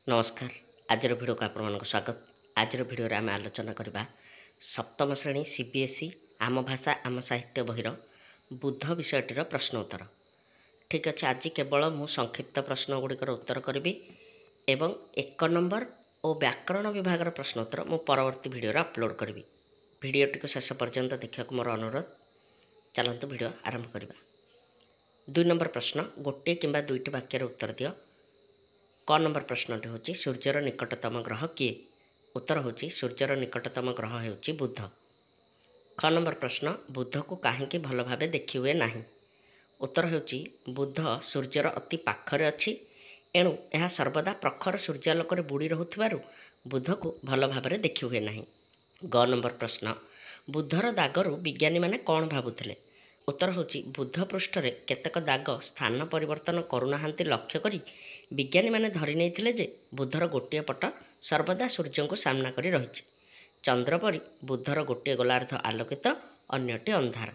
नमस्कार। आजर भिडियो को आपको स्वागत। आजर भिडियो आम आलोचना करवा सप्तम श्रेणी सीबीएसई आम भाषा आम साहित्य बहिर बुद्ध विषयटीर प्रश्न उत्तर। ठीक अच्छे, आज केवल मु संक्षिप्त प्रश्न गुड़िकर उत्तर करी एवं 1 नंबर और व्याकरण विभाग प्रश्न उत्तर मु परवर्ती भिडियो अपलोड करी। भिडियोटी को शेष पर्यंत देखा मोर अनुरोध। चलतु भिडियो आरंभ करवा। 2 नंबर प्रश्न, गोटे किंबा दुईटी वाक्यर उत्तर दियो। क नंबर प्रश्नटी होची सूर्यर निकटतम ग्रह किए? उत्तर होची सूर्यर निकटतम ग्रह हेउची बुध। ख नंबर प्रश्न, बुध को काहींकी भल भावे देखि हुए नाही? उत्तर हेउची बुध सूर्यर अति पाखरे अछि, एणु यह सर्वदा प्रखर सूर्यालोक बुड़ी रहुथिबारु बुध को भल भावे देखि हुए नाही। ग नंबर प्रश्न, बुधर दागरु विज्ञानी माने कौन भाबुथिले? उत्तर होची बुध पृष्ठरे केतेक दाग स्थान परिवर्तन करुनाहांती लक्ष्य करी विज्ञानी माने धरि नैथिले जे बुधर गोटे पट सर्वदा सूर्य को सामना करी रहिछि। चंद्र परी बुधर गोटे गोलार्ध आलोकित, अन्यटी अंधार।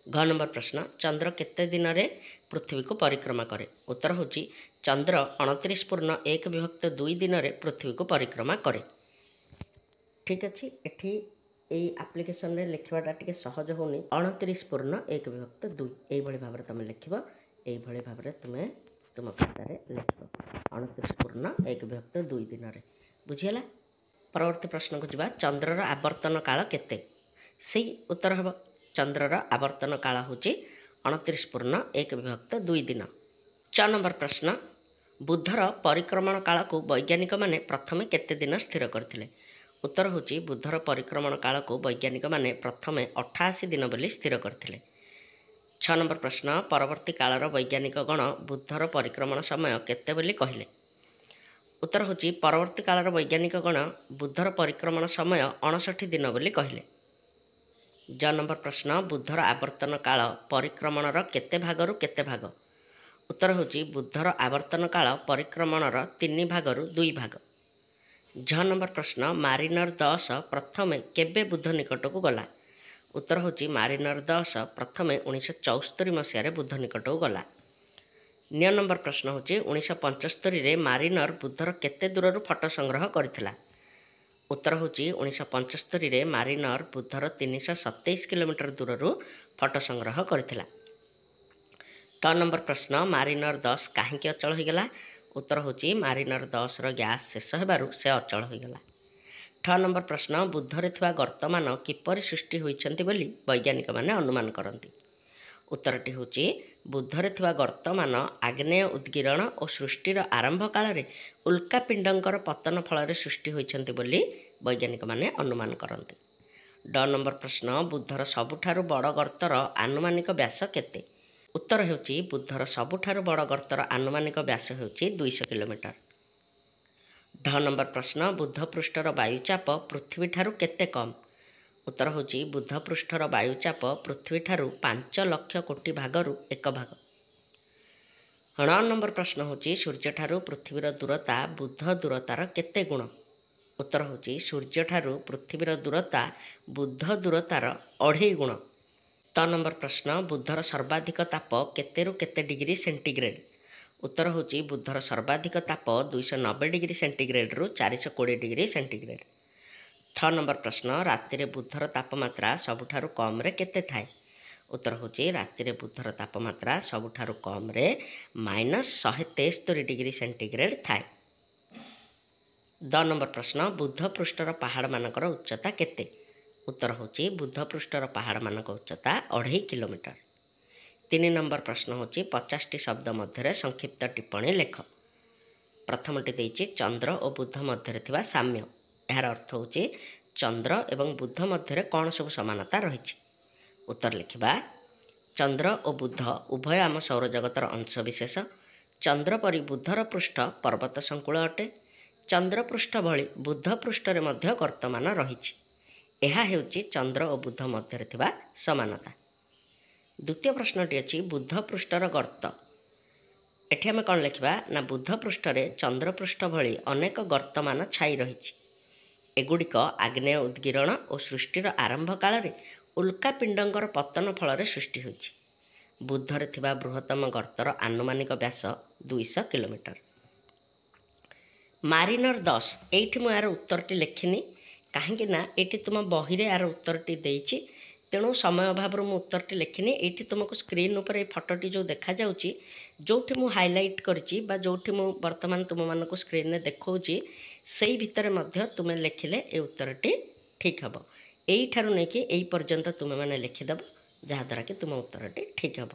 घ नंबर प्रश्न, चंद्र केते दिन रे पृथ्वी को परिक्रमा करे? उत्तर होची चंद्र 29.1/2 दिन रे पृथ्वी को परिक्रमा करे। ठीक अच्छे, एठी এই ଆପ୍ଲିକେସନରେ ଲେଖିବାଟା ଟିକେ ସହଜ ହେଉନି। 29.1/2 এইଭଳି ଭାବରେ ତୁମେ ଲେଖିବ। এইଭଳି ଭାବରେ ତୁମେ ତୁମ ଖାତାରେ ଲେଖିବ 29.1/2 ଦିନରେ। ବୁଝିହେଲା? ପରବର୍ତ୍ତୀ ପ୍ରଶ୍ନକୁ ଯିବା। ଚନ୍ଦ୍ରର ଆବର୍ତ୍ତନ କାଳ କେତେ? ସେଇ ଉତ୍ତର ହେବ ଚନ୍ଦ୍ରର ଆବର୍ତ୍ତନ କାଳ ହେଉଛି 29.1/2 ଦିନ। 6 ନମ୍ବର ପ୍ରଶ୍ନ, ବୁଧର ପରିକ୍ରମଣ କାଳକୁ ବୈଜ୍ଞାନିକମାନେ ପ୍ରଥମେ କେତେ ଦିନ ସ୍ଥିର କରିଥିଲେ? उत्तर होची बुधर परिक्रमण काल को वैज्ञानिक माने प्रथमे 88 दिन बोली स्थिर करथिले। 6 नंबर प्रश्न, परवर्ती कालर वैज्ञानिक गण बुधर परिक्रमण समय केते बोली कहिले? उत्तर होची परवर्ती कालर वैज्ञानिक गण बुधर परिक्रमण समय 59 दिन बोली कहिले। 6 नंबर प्रश्न, बुधर आवर्तन काल परिक्रमणर केते भागरु केते भाग? उत्तर होची बुधर आवर्तन काल परिक्रमणर 3 भागरु 2 भाग। 6 नंबर प्रश्न, मारिनर 10 प्रथमे केबे बुध निकट को गला? उत्तर होची मारिनर 10 प्रथमे 1974 मसीह बुध निकट को गला। 9 नंबर प्रश्न होची 1975 रे मारिनर बुधर केते दूररू फोटो संग्रह करथिला? उत्तर होची 1975 रे मारिनर बुधर 327 किलोमीटर दूररू फोटो संग्रह करथिला। 10 नंबर प्रश्न, मारिनर 10 काहींकी अचल होइगला? उत्तर होची मारिनर 10 रो गैस शेष हेबारु से अचल होइगला। 6 नंबर प्रश्न, बुधरे थिबा गर्तमान किपरि सृष्टि होइछन्ति बोली वैज्ञानिक माने अनुमान करन्ति? उत्तरटी होची बुधरे थिबा गर्तमान आग्नेय उद्गीरण और सृष्टिर आरंभ काल रे उल्कापिंडंकर पतन फल सृष्टि होइछन्ति बोली वैज्ञानिक माने अनुमान करन्ति। 10 नंबर प्रश्न, बुधर सबुठारु बड़ गर्तर आनुमानिक व्यास केते? उत्तर हेउची बुधर सबुठारु बड़ गर्तर आनुमानिक व्यास हेउची 200 किलोमीटर। 10 नंबर प्रश्न, बुध पृष्ठर वायुचाप पृथ्वी ठारु केते कम? उत्तर होची बुध पृष्ठर वायुचाप पृथ्वी ठारु 5 लाख कोटी भागरु 1 भाग। 9 नंबर प्रश्न होची सूर्य ठारु पृथ्वीर दूरता बुध दूरतार केते गुण? उत्तर होची सूर्य ठारु पृथ्वीर दूरता बुध दूरतार 2.5 गुण। 10 नंबर प्रश्न, बुधर सर्वाधिक ताप केतेरु केते डिग्री सेंटीग्रेड? उत्तर होची बुधर सर्वाधिक ताप 290 डिग्री सेंटीग्रेड रु 420 डिग्री सेंटीग्रेड। 6 नंबर प्रश्न, राति रे बुधर तापमात्रा सबुठारु कम रे केते थाए? उत्तर होची राति रे बुधर तापमात्रा सबुठारु कम रे -173 डिग्री सेंटीग्रेड थाए। 10 नंबर प्रश्न, बुध पृष्ठर पहाड़ मानकर उच्चता केते? उत्तर होची बुध पृष्ठर पहाड़ मानक उच्चता 2.5 किलोमीटर। 3 नंबर प्रश्न होची 50टी शब्द मध्य संक्षिप्त टिप्पणी लेख। प्रथमटी देइछि चंद्र और बुध मध्य थिबा साम्य। यार अर्थ होची चंद्र एवं बुध मध्य कौन सब समानता रही? उत्तर लिखिबा चंद्र और बुध उभय आम सौरजगतर अंशविशेष। चंद्र परी बुधर पृष्ठ पर्वत संकुल अटे। चंद्र पृष्ठ भली बुध पृष्ठरे मध्य गर्तमान रही। यह हेउची चंद्र और बुध मध्य थिबा समानता। द्वितीय प्रश्नटी अछि बुध पृष्ठर गर्त। एठी आमे कौन लिखिबा ना बुध पृष्ठरे चंद्र पृष्ठ भली अनेक गर्तमान छाई रही। एगुड़िक आग्नेय उद्गीरण और सृष्टिर आरंभ काल रे उल्कापिंडंकर पतन फल सृष्टि होइछि। बुधरे थिबा बृहत्तम गर्तर आनुमानिक व्यास 200 किलोमीटर। ମାରିନର 10 ଏଇଠି ମୁଁ ଏହାର ଉତ୍ତରଟି ଲେଖିନି, କାହିଁକି ନା ଏଇଠି ତୁମ ବହିରେ ଏହାର ଉତ୍ତରଟି ଦେଇଛି, ତେଣୁ ସମୟ ଅଭାବରୁ ମୁଁ ଉତ୍ତରଟି ଲେଖିନି। ଏଇଠି ତୁମକୁ ସ୍କ୍ରିନ୍ ଉପରେ এই ଫଟୋଟି ଯେଉଁ ଦେଖାଯାଉଛି, ଯେଉଁଠି ମୁଁ ହାଇଲାଇଟ୍ କରିଛି ବା ଯେଉଁଠି ମୁଁ ବର୍ତ୍ତମାନ ତୁମମାନଙ୍କୁ ସ୍କ୍ରିନ୍ରେ ଦେଖାଉଛି, ସେଇ ଭିତରେ ମଧ୍ୟ ତୁମେ ଲେଖିଲେ ଏ ଉତ୍ତରଟି ଠିକ୍ ହେବ। এইଠାରୁ ନେଇକି এই ପର୍ଯ୍ୟନ୍ତ ତୁମେମାନେ ଲେଖିଦେବ, ଯାହାଦ୍ୱାରା କି ତୁମ ଉତ୍ତରଟି ଠିକ୍ ହେବ।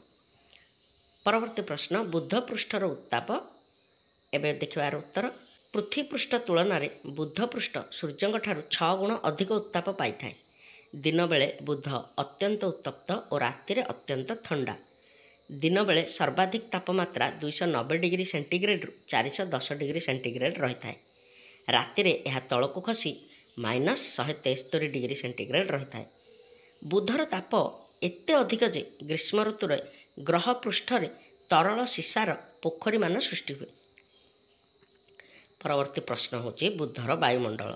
ପରବର୍ତ୍ତୀ ପ୍ରଶ୍ନ, ବୁଧ ପୃଷ୍ଠର ଉତ୍ତାପ। ଏବେ ଦେଖିବା ଏହାର ଉତ୍ତର। ପୃଥ୍ୱୀ ପୃଷ୍ଠ ତୁଳନାରେ ବୁଧ ପୃଷ୍ଠ ସୂର୍ଯ୍ୟଙ୍କଠାରୁ 6 ଗୁଣ ଅଧିକ ଉତ୍ତାପ ପାଇଥାଏ। ଦିନବେଳେ ବୁଧ ଅତ୍ୟନ୍ତ ଉତ୍ତପ୍ତ ଓ ରାତିରେ ଅତ୍ୟନ୍ତ ଥଣ୍ଡା। ଦିନବେଳେ ସର୍ବାଧିକ ତାପମାତ୍ରା 290 ଡିଗ୍ରୀ ସେଣ୍ଟିଗ୍ରେଡ଼ରୁ 410 ଡିଗ୍ରୀ ସେଣ୍ଟିଗ୍ରେଡ଼ ରହିଥାଏ। ରାତିରେ ଏହା ତଳକୁ ଖସି -173 ଡିଗ୍ରୀ ସେଣ୍ଟିଗ୍ରେଡ଼ ରହିଥାଏ। ବୁଧର ତାପ ଏତେ ଅଧିକ ଯେ ଗ୍ରୀଷ୍ମ ଋତୁରେ ଗ୍ରହ ପୃଷ୍ଠରେ ତରଳ ସୀସାର ପୋଖରୀମାନ ସୃଷ୍ଟି ହୁଏ। ପରବର୍ତ୍ତୀ ପ୍ରଶ୍ନ ହେଉଛି ବୁଧର ବାୟୁମଣ୍ଡଳ।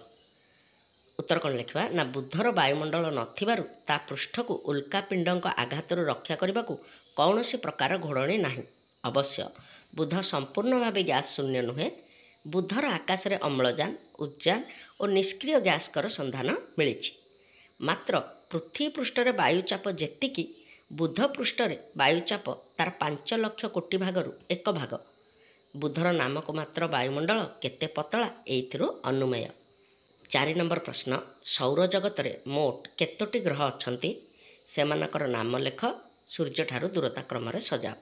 ଉତ୍ତର କ'ଣ ଲେଖିବା ନା, ବୁଧର ବାୟୁମଣ୍ଡଳ ନଥିବାରୁ ତା ପୃଷ୍ଠକୁ ଉଲ୍କାପିଣ୍ଡଙ୍କ ଆଘାତରୁ ରକ୍ଷା କରିବାକୁ କୌଣସି ପ୍ରକାର ଘୋଡ଼ଣୀ ନାହିଁ। ଅବଶ୍ୟ ବୁଧ ସମ୍ପୂର୍ଣ୍ଣ ଭାବେ ଗ୍ୟାସ୍ ଶୂନ୍ୟ ନୁହେଁ। ବୁଧର ଆକାଶରେ ଅମ୍ଳଜାନ, ଉଦ୍ଜାନ ଓ ନିଷ୍କ୍ରିୟ ଗ୍ୟାସ୍ଙ୍କର ସନ୍ଧାନ ମିଳିଛି। ମାତ୍ର ପୃଥ୍ୱୀ ପୃଷ୍ଠରେ ବାୟୁଚାପ ଯେତିକି, ବୁଧ ପୃଷ୍ଠରେ ବାୟୁଚାପ ତାର 5 ଲକ୍ଷ କୋଟି ଭାଗରୁ 1 ଭାଗ। ବୁଧର ନାମକୁ ମାତ୍ର ବାୟୁମଣ୍ଡଳ କେତେ ପତଳା, ଏଇଥିରୁ ଅନୁମେୟ। 4 ନମ୍ବର ପ୍ରଶ୍ନ, ସୌରଜଗତରେ ମୋଟ କେତୋଟି ଗ୍ରହ ଅଛନ୍ତି? ସେମାନଙ୍କର ନାମ ଲେଖ, ସୂର୍ଯ୍ୟଠାରୁ ଦୂରତା କ୍ରମରେ ସଜାଅ।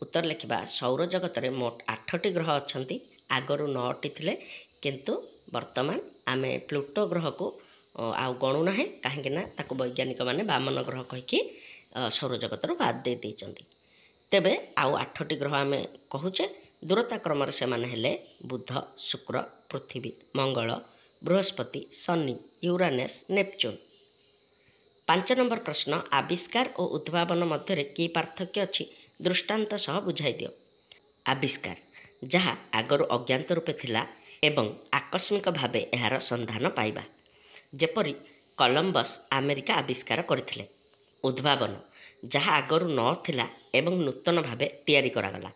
ଉତ୍ତର ଲେଖିବା, ସୌରଜଗତରେ ମୋଟ 8ଟି ଗ୍ରହ ଅଛନ୍ତି। ଆଗରୁ 9ଟି ଥିଲେ, କିନ୍ତୁ ବର୍ତ୍ତମାନ ଆମେ ପ୍ଲୁଟୋ ଗ୍ରହକୁ ଆଉ ଗଣୁନାହିଁ, କାହିଁକି ନା ତାକୁ ବୈଜ୍ଞାନିକମାନେ ବାମନ ଗ୍ରହ କହିକି ସୌରଜଗତରୁ ବାଦ ଦେଇଛନ୍ତି। ତେବେ ଆଉ 8ଟି ଗ୍ରହ ଆମେ କହୁଛେ। ଦୂରତା କ୍ରମରେ ସେମାନେ ହେଲେ ବୁଧ, ଶୁକ୍ର, ପୃଥିବୀ, ମଙ୍ଗଳ, ବୃହସ୍ପତି, ଶନି, ୟୁରାନସ୍, ନେପଚୁନ୍। 5 ନମ୍ବର ପ୍ରଶ୍ନ, ଆବିଷ୍କାର ଓ ଉଦ୍ଭାବନ ମଧ୍ୟରେ କି ପାର୍ଥକ୍ୟ ଅଛି ଦୃଷ୍ଟାନ୍ତ ସହ ବୁଝାଇ ଦିଅ। ଆବିଷ୍କାର, ଯାହା ଆଗରୁ ଅଜ୍ଞାତ ରୂପେ ଥିଲା ଏବଂ ଆକସ୍ମିକ ଭାବେ ଏହାର ସନ୍ଧାନ ପାଇବା, ଯେପରି କଲମ୍ବସ୍ ଆମେରିକା ଆବିଷ୍କାର କରିଥିଲେ। ଉଦ୍ଭାବନ, ଯାହା ଆଗରୁ ନଥିଲା ଏବଂ ନୂତନ ଭାବେ ତିଆରି କରାଗଲା,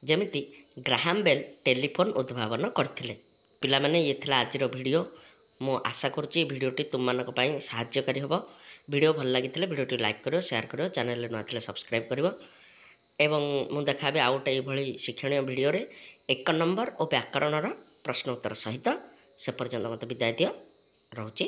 ଯେମିତି ଗ୍ରାହାମ ବେଲ୍ ଟେଲିଫୋନ୍ ଉଦ୍ଭାବନ କରିଥିଲେ। ପିଲାମାନେ, ଇଏ ଥିଲା ଆଜିର ଭିଡ଼ିଓ। ମୁଁ ଆଶା କରୁଛି ଏ ଭିଡ଼ିଓଟି ତୁମମାନଙ୍କ ପାଇଁ ସାହାଯ୍ୟକାରୀ ହେବ। ଭିଡ଼ିଓ ଭଲ ଲାଗିଥିଲେ ଭିଡ଼ିଓଟି ଲାଇକ୍ କରିବ, ସେୟାର କରିବ, ଚ୍ୟାନେଲରେ ନୂଆ ଥିଲେ ସବସ୍କ୍ରାଇବ୍ କରିବ। ଏବଂ ମୁଁ ଦେଖାବି ଆଉ ଗୋଟେ ଏଇଭଳି ଶିକ୍ଷଣୀୟ ଭିଡ଼ିଓରେ 1 ନମ୍ବର ଓ ବ୍ୟାକରଣର ପ୍ରଶ୍ନ ଉତ୍ତର ସହିତ। ସେ ପର୍ଯ୍ୟନ୍ତ ମୋତେ ବିଦାୟ ଦିଅ। ରହୁଛି।